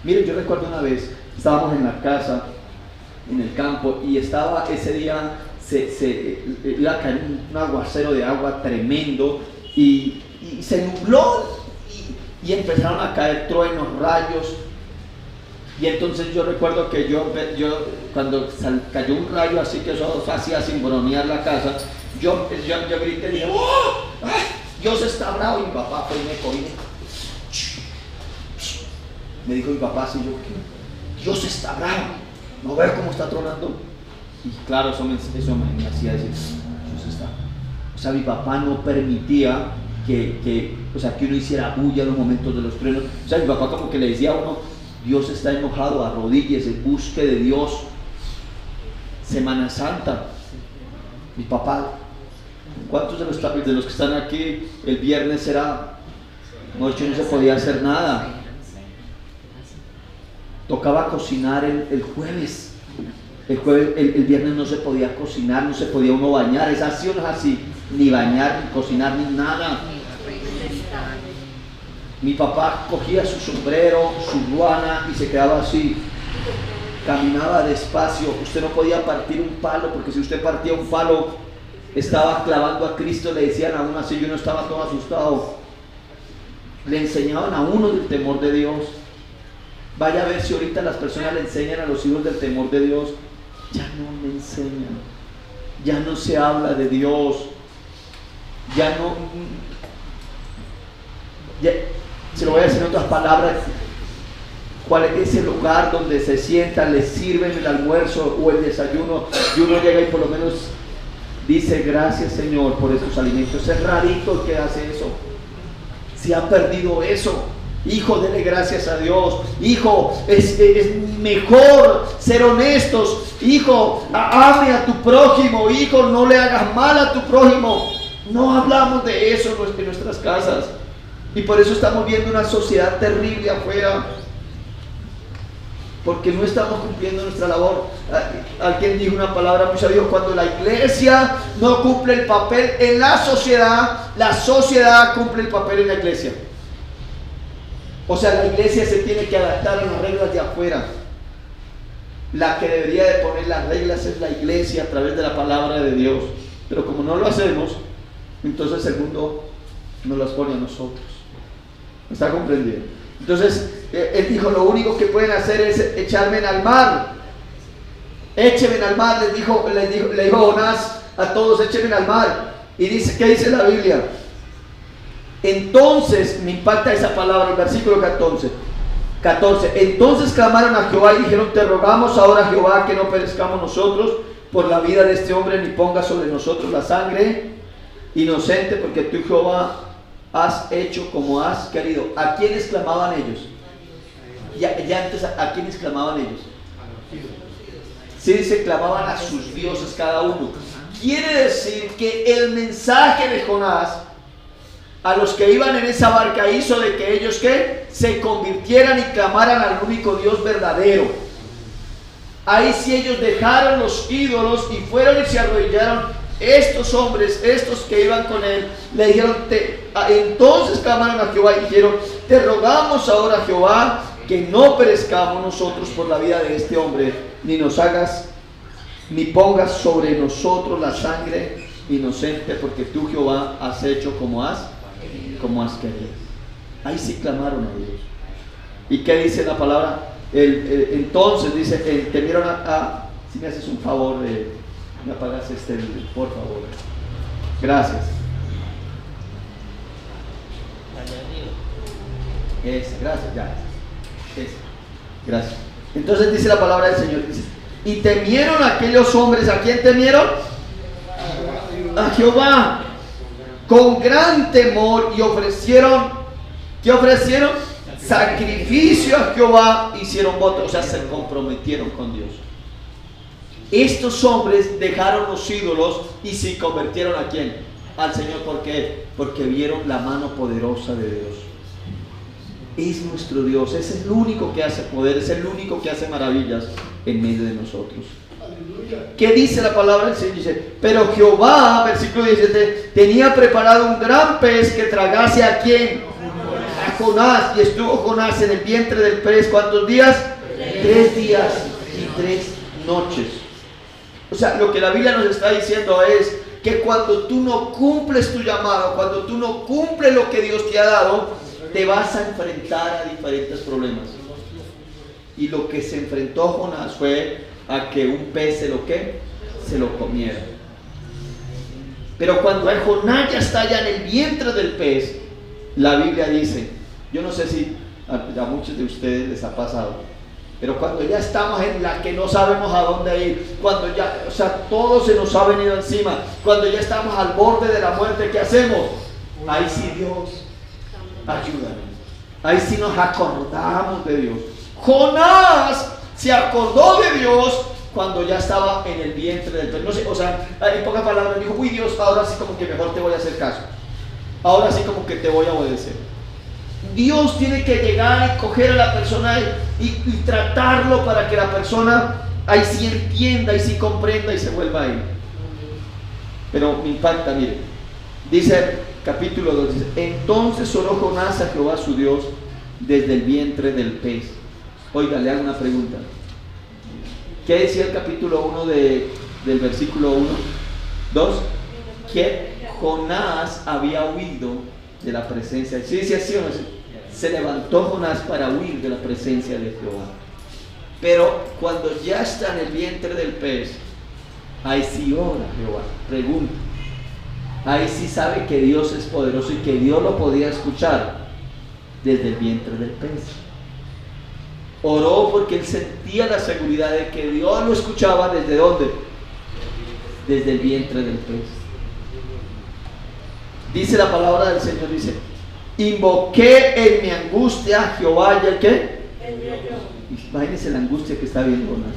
Miren, yo recuerdo una vez, estábamos en la casa, en el campo, y estaba ese día, iba a caer un aguacero de agua tremendo, y se nubló, y empezaron a caer truenos, rayos. Y entonces yo recuerdo que yo cuando cayó un rayo así, que eso hacía cimbronear la casa, yo grité y dije: ¡oh! ¡Ay! Dios está bravo. Y mi papá fue y me cogió. Me dijo mi papá así: ¿qué? Dios está bravo, ¿no ves cómo está tronando? Y claro, eso me hacía decir: Dios está. O sea, mi papá no permitía que uno hiciera bulla en los momentos de los truenos. O sea, mi papá como que le decía a uno: Dios está enojado, arrodíllese, busque de Dios. Semana Santa, mi papá, ¿cuántos de los que están aquí el viernes era noche? No se podía hacer nada. Tocaba cocinar el jueves. El viernes no se podía cocinar, no se podía uno bañar. Es así o no es así, ni bañar, ni cocinar, ni nada. Mi papá cogía su sombrero, su ruana y se quedaba así. Caminaba despacio. Usted no podía partir un palo, porque si usted partía un palo, estaba clavando a Cristo, le decían a uno así, y uno estaba todo asustado. Le enseñaban a uno del temor de Dios. Vaya a ver si ahorita las personas le enseñan a los hijos del temor de Dios. Ya no le enseñan, ya no se habla de Dios, ya no, se lo voy a decir en otras palabras. ¿Cuál es ese lugar donde se sientan, les sirven el almuerzo o el desayuno, y uno llega y por lo menos dice: gracias, Señor, por estos alimentos? Es rarito el que hace eso. Se ha perdido eso. Hijo, dele gracias a Dios. Hijo, es mejor ser honestos. Hijo, ame a tu prójimo. Hijo, no le hagas mal a tu prójimo. No hablamos de eso en nuestras casas. Y por eso estamos viendo una sociedad terrible afuera. Porque no estamos cumpliendo nuestra labor. Alguien dijo una palabra muy sabia: cuando la iglesia no cumple el papel en la sociedad cumple el papel en la iglesia. O sea, la iglesia se tiene que adaptar a las reglas de afuera. La que debería de poner las reglas es la iglesia a través de la palabra de Dios. Pero como no lo hacemos, entonces el mundo nos las pone a nosotros. ¿Me está comprendiendo? Entonces, él dijo: lo único que pueden hacer es echarme al mar. Échenme al mar, le dijo Jonás a todos: échenme al mar. Y dice, ¿qué dice la Biblia? Entonces, me impacta esa palabra, el versículo 14. Entonces clamaron a Jehová y dijeron: te rogamos ahora, Jehová, que no perezcamos nosotros por la vida de este hombre, ni ponga sobre nosotros la sangre inocente, porque tú, Jehová, has hecho como has querido. ¿A quiénes clamaban ellos? Ya antes, ¿a quiénes clamaban ellos? Sí, se clamaban a sus dioses cada uno. Quiere decir que el mensaje de Jonás a los que iban en esa barca hizo de que ellos se convirtieran y clamaran al único Dios verdadero. Ahí sí ellos dejaron los ídolos y fueron y se arrodillaron. Estos hombres, estos que iban con él, le dijeron, entonces clamaron a Jehová y dijeron: te rogamos ahora, Jehová, que no perezcamos nosotros por la vida de este hombre, ni pongas sobre nosotros la sangre inocente, porque tú, Jehová, has hecho como has querido. Ahí sí clamaron a Dios. ¿Y qué dice la palabra? Entonces dice, temieron si me haces un favor, me apagas por favor. Gracias. Gracias, ya. Gracias. Entonces dice la palabra del Señor, dice: y temieron aquellos hombres. ¿A quién temieron? A Jehová, con gran temor, y ofrecieron, ¿qué ofrecieron? Sacrificio a Jehová, hicieron voto, o sea, se comprometieron con Dios. Estos hombres dejaron los ídolos y se convirtieron ¿a quién? Al Señor. ¿Por qué? Porque vieron la mano poderosa de Dios. Es nuestro Dios, es el único que hace poder, es el único que hace maravillas en medio de nosotros. ¿Qué dice la palabra del Señor? Dice: pero Jehová, versículo 17, tenía preparado un gran pez que tragase ¿a quién? A Jonás. Y estuvo Jonás en el vientre del pez, ¿cuántos días? 3 días y 3 noches. O sea, lo que la Biblia nos está diciendo es que cuando tú no cumples tu llamado, cuando tú no cumples lo que Dios te ha dado, te vas a enfrentar a diferentes problemas. Y lo que se enfrentó Jonás fue a que un pez se lo comiera. Pero cuando Jonás ya está ya en el vientre del pez, la Biblia dice, yo no sé si a muchos de ustedes les ha pasado, pero cuando ya estamos en la que no sabemos a dónde ir, cuando ya, o sea, todo se nos ha venido encima, cuando ya estamos al borde de la muerte, ¿qué hacemos? Ahí sí, Dios, ayúdame. Ahí sí nos acordamos de Dios. Jonás se acordó de Dios cuando ya estaba en el vientre del pez. No sé, o sea, en pocas palabras dijo: uy, Dios, ahora sí como que mejor te voy a hacer caso. Ahora sí como que te voy a obedecer. Dios tiene que llegar y coger a la persona y tratarlo para que la persona ahí sí entienda, ahí sí comprenda y se vuelva a él. Pero me impacta, mire. Dice capítulo 2, dice: entonces oró Jonás a Jehová su Dios desde el vientre del pez. Oiga, le hago una pregunta. ¿Qué decía el capítulo 1 del versículo 1? 2. Que Jonás había huido de la presencia. ¿Sí dice así o no? Se levantó Jonás para huir de la presencia de Jehová. Pero cuando ya está en el vientre del pez, ahí sí ora Jehová. Pregunta. Ahí sí sabe que Dios es poderoso y que Dios lo podía escuchar desde el vientre del pez. Oró porque él sentía la seguridad de que Dios lo escuchaba. ¿Desde dónde? Desde el vientre del pez. Dice la palabra del Señor, dice: Invoqué en mi angustia a Jehová y el qué. Imagínense la angustia que está viendo Jonás.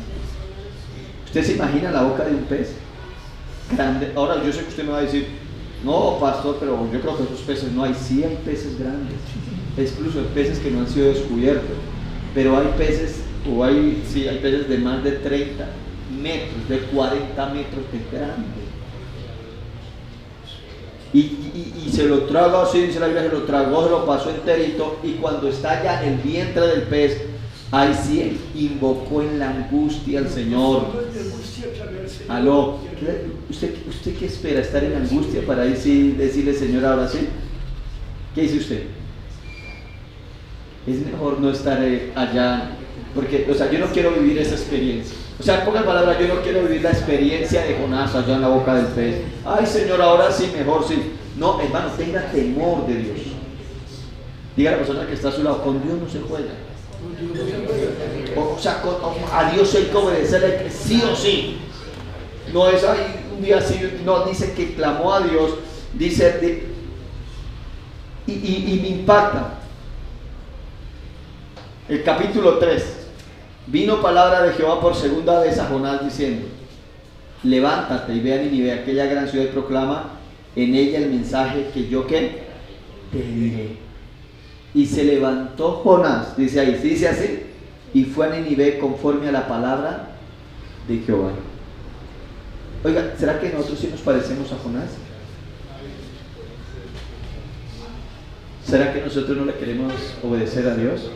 ¿Usted se imagina la boca de un pez grande? Ahora yo sé que usted me va a decir, no pastor, pero yo creo que esos peces no hay. Sí hay peces grandes, incluso hay peces que no han sido descubiertos, pero hay peces, hay peces de más de 30 metros, de 40 metros de grande. Y se lo trago así, dice la Biblia, se lo tragó, se lo pasó enterito, y cuando está ya en el vientre del pez, ahí sí invocó en la angustia al Señor. Aló, ¿usted qué espera? ¿Estar en angustia para ahí sí decirle Señor ahora sí? ¿Qué dice usted? Es mejor no estar allá, porque, yo no quiero vivir esa experiencia. En pocas palabras, yo no quiero vivir la experiencia de Jonás allá en la boca del pez. Ay Señor, ahora sí, mejor sí. No, hermano, tenga temor de Dios. Diga a la persona que está a su lado, con Dios no se juega. A Dios hay que obedecerle sí o sí. No es ahí un día así, no, dice que clamó a Dios, dice, y me impacta. El capítulo 3. Vino palabra de Jehová por segunda vez a Jonás diciendo: levántate y ve a Nínive, aquella gran ciudad, y proclama en ella el mensaje que yo ¿qué? Te diré. Y se levantó Jonás, dice ahí, dice así, y fue a Nínive conforme a la palabra de Jehová. Oiga, ¿será que nosotros sí nos parecemos a Jonás? ¿Será que nosotros no le queremos obedecer a Dios?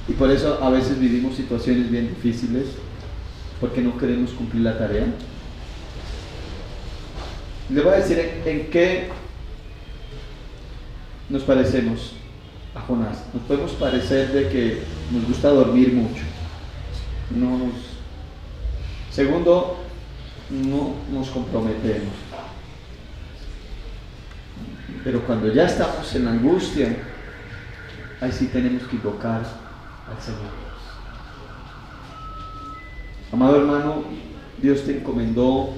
Y por eso a veces vivimos situaciones bien difíciles, porque no queremos cumplir la tarea. Le voy a decir en qué nos parecemos a Jonás. Nos podemos parecer de que nos gusta dormir mucho. Segundo, no nos comprometemos. Pero cuando ya estamos en la angustia, ahí sí tenemos que invocar al Señor. Amado hermano, Dios te encomendó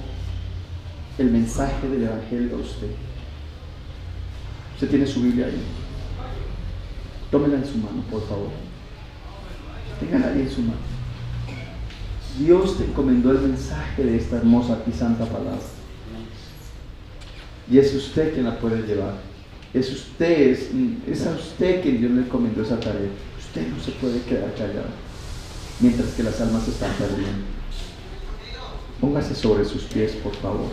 el mensaje del Evangelio a usted. Usted tiene su Biblia ahí. Tómela en su mano, por favor. Téngala ahí en su mano. Dios te encomendó el mensaje de esta hermosa y santa palabra. Y es usted quien la puede llevar. Es a usted quien Dios le encomendó esa tarea. Usted no se puede quedar callado mientras que las almas se están perdiendo. Póngase sobre sus pies, por favor.